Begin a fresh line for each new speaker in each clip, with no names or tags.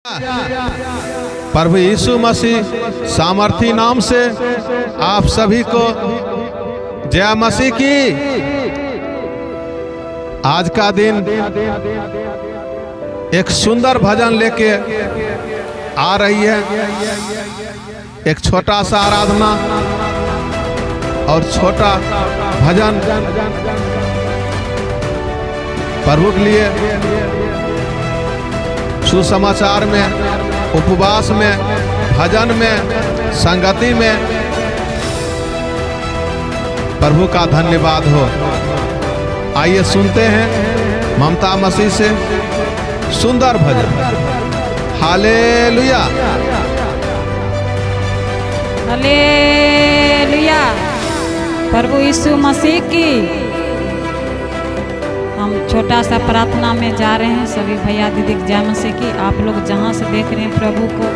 प्रभु यीशु मसीह सामर्थी नाम से आप सभी को जय मसीह की। आज का दिन एक सुंदर भजन लेके आ रही है। एक छोटा सा आराधना और छोटा भजन प्रभु के लिए सुसमाचार में, उपवास में, भजन में, संगति में प्रभु का धन्यवाद हो। आइए सुनते हैं ममता मसीह से सुंदर भजन। Hallelujah
hallelujah. प्रभु यीशु मसीह की। हम छोटा सा प्रार्थना में जा रहे हैं। सभी भैया दीदी जय मसीह की। आप लोग जहाँ से देख रहे हैं प्रभु को,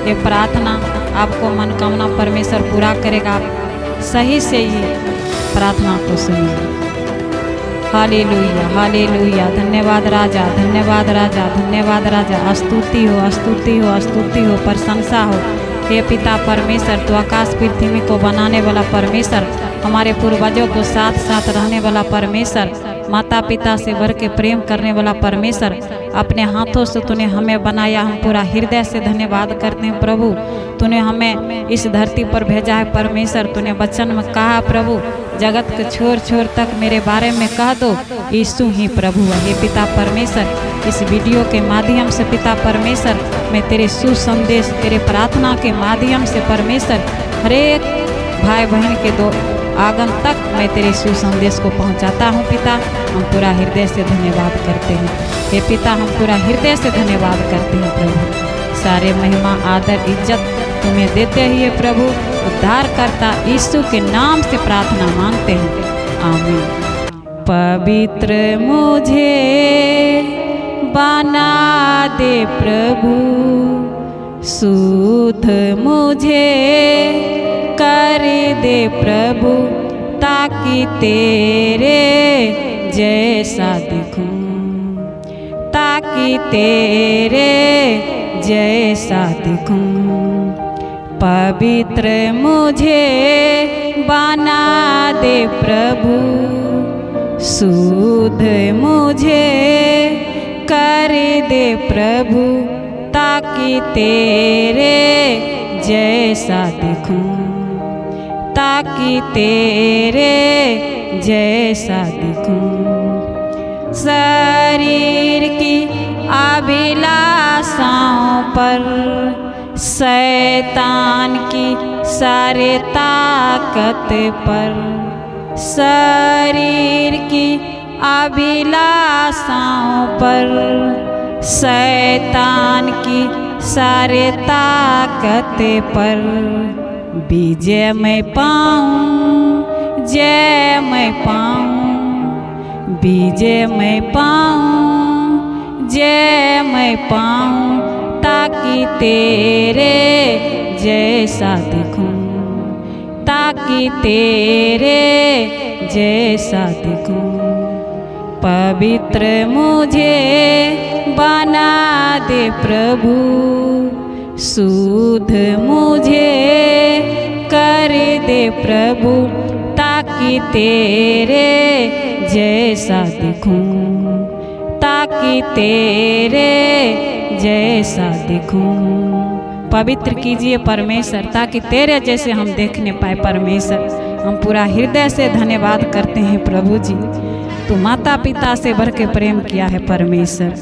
ये प्रार्थना आपको मनोकामना परमेश्वर पूरा करेगा। आप सही से ही प्रार्थना को सुनिए। Hallelujah hallelujah. धन्यवाद राजा, धन्यवाद राजा, धन्यवाद राजा। स्तुति हो, स्तुति हो, स्तुति हो, प्रशंसा हो। हे पिता परमेश्वर, तो आकाश पृथ्वी को बनाने वाला परमेश्वर, हमारे पूर्वजों को साथ साथ रहने वाला परमेश्वर, माता पिता से भर के प्रेम करने वाला परमेश्वर, अपने हाथों से तूने हमें बनाया। हम पूरा हृदय से धन्यवाद करते हैं प्रभु। तूने हमें इस धरती पर भेजा है परमेश्वर। तूने वचन में कहा प्रभु, जगत के छोर छोर तक मेरे बारे में कह दो, यीशु ही प्रभु है। हे पिता परमेश्वर, इस वीडियो के माध्यम से पिता परमेश्वर, मैं तेरे सुसंदेश, तेरे प्रार्थना के माध्यम से परमेश्वर, हरेक भाई बहन के दो आगन तक मैं तेरे सुसंदेश को पहुंचाता हूं। पिता, हम पूरा हृदय से धन्यवाद करते हैं। हे पिता, हम पूरा हृदय से धन्यवाद करते हैं प्रभु। सारे महिमा, आदर, इज्जत तुम्हें देते ही प्रभु। उद्धारकर्ता यीशु के नाम से प्रार्थना मांगते हैं, आमीन। पवित्र मुझे बना दे प्रभु, शुद्ध मुझे कर दे प्रभु, ताकि तेरे जैसा दिखूं, ताकि तेरे जैसा दिखूं। पवित्र मुझे बना दे प्रभु, शुद्ध मुझे कर दे प्रभु, ताकि तेरे जैसा दिखूं, ताकि तेरे जैसा दिखूं। शरीर की अभिलाषाओं पर, शैतान की सारे ताकत पर, शरीर की अभिलाषाओं पर, शैतान की सारे ताकत पर विजय मैं पाऊं, जय मैं पाऊं, विजय मैं पाऊं, जय मैं पाऊं, ताकि तेरे जैसा दिखूं, ताकि तेरे जैसा दिखूं। पवित्र मुझे बना दे प्रभु, शुद्ध मुझे कर दे प्रभु, ताकि तेरे जैसा दिखूं, ताकि तेरे जैसा दिखूं। पवित्र कीजिए परमेश्वर, ताकि तेरे जैसे हम देखने पाए परमेश्वर। हम पूरा हृदय से धन्यवाद करते हैं प्रभु जी। तू माता पिता से भर के प्रेम किया है परमेश्वर।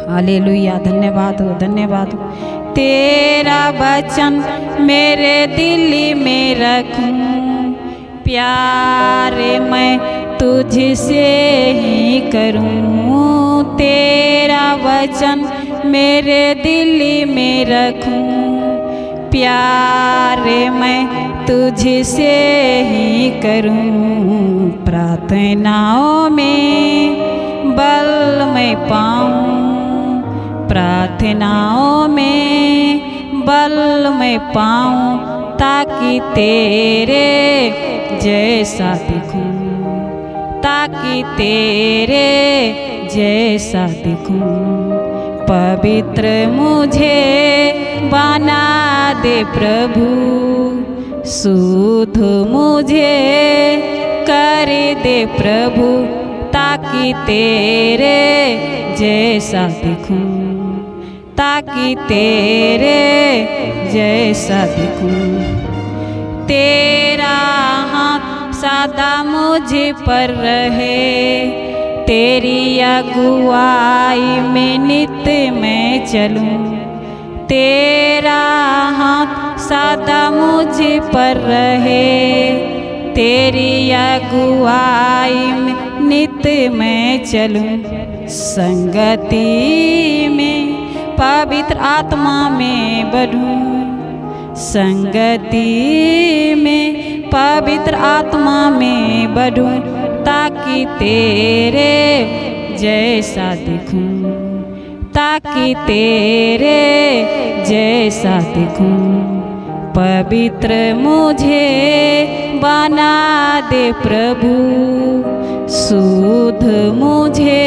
हालेलुया। धन्यवाद हो, धन्यवाद हो। तेरा वचन मेरे दिल में रखूं, प्यार मैं तुझसे ही करूं। तेरा वचन मेरे दिल में रखूं, प्यार मैं तुझसे ही करूं। प्रार्थनाओं में बल मैं पाऊं, प्रार्थनाओं में बल मैं पाऊं, ताकि तेरे जैसा दिखूं, ताकि तेरे जैसा दिखूं। पवित्र मुझे बना दे प्रभु, शुद्ध मुझे कर दे प्रभु, ताकि तेरे जैसा दिखूं, ताकि तेरे जैसा दिखूं। तेरा हाथ सदा मुझ पर रहे, तेरी अगुवाई में नित्य मैं चलूं। तेरा हाथ सदा मुझ पर रहे, तेरी अगुवाई में नित्य मैं चलूं। संगति में पवित्र आत्मा में बढ़ूं, संगति में पवित्र आत्मा में बढ़ूं, ताकि तेरे जैसा दिखूं, ताकि तेरे जैसा दिखूं। पवित्र मुझे बना दे प्रभु, शुद्ध मुझे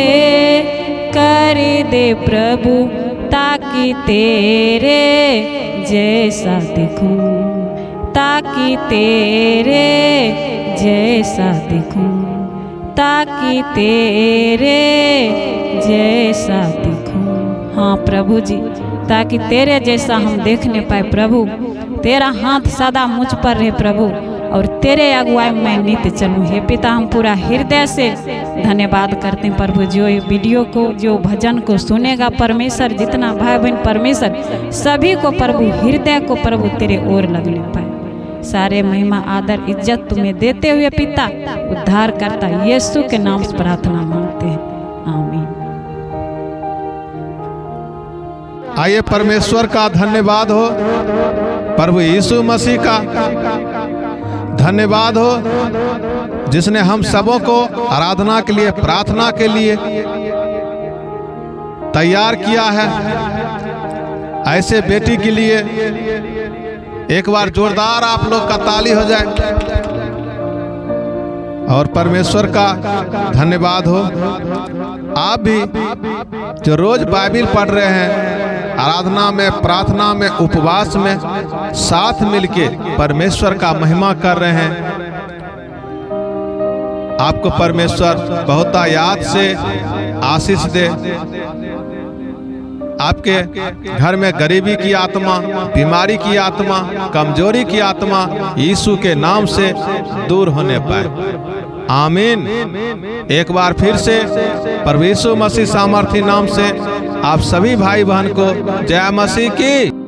कर दे प्रभु, ताकि तेरे जैसा दिखूं, ताकि तेरे जैसा दिखूं, ताकि तेरे जैसा दिखूं। हाँ प्रभु जी, ताकि तेरे जैसा हम देखने पाए प्रभु। तेरा हाथ सदा मुझ पर रहे प्रभु, और तेरे अगुवाई में नित्य चलूँ। हे पिता, हम पूरा हृदय से धन्यवाद करते हैं प्रभु। जो ये वीडियो को, जो भजन को सुनेगा परमेश्वर, जितना भाई बहन परमेश्वर, सभी को प्रभु, हृदय को प्रभु तेरे ओर लगने पाए। सारे महिमा आदर इज्जत तुम्हें देते हुए पिता, उद्धार करता यीशु के नाम से प्रार्थना मांगते हैं, आमीन।
आइए परमेश्वर का धन्यवाद हो, प्रभु यीशु मसीह का धन्यवाद हो, जिसने हम सबों को आराधना के लिए, प्रार्थना के लिए तैयार किया है। ऐसे बेटी के लिए एक बार जोरदार आप लोग का ताली हो जाए, और परमेश्वर का धन्यवाद हो। आप भी जो रोज बाइबिल पढ़ रहे हैं, आराधना में, प्रार्थना में, उपवास में साथ मिलके परमेश्वर का महिमा कर रहे हैं, आपको परमेश्वर बहुत याद से आशीष दे। आपके घर में गरीबी की आत्मा, बीमारी की आत्मा, कमजोरी की आत्मा यीशु के नाम से दूर होने पाए, आमीन। एक बार फिर से प्रभु यीशु मसीह सामर्थी नाम से आप सभी भाई बहन को जय मसीह की।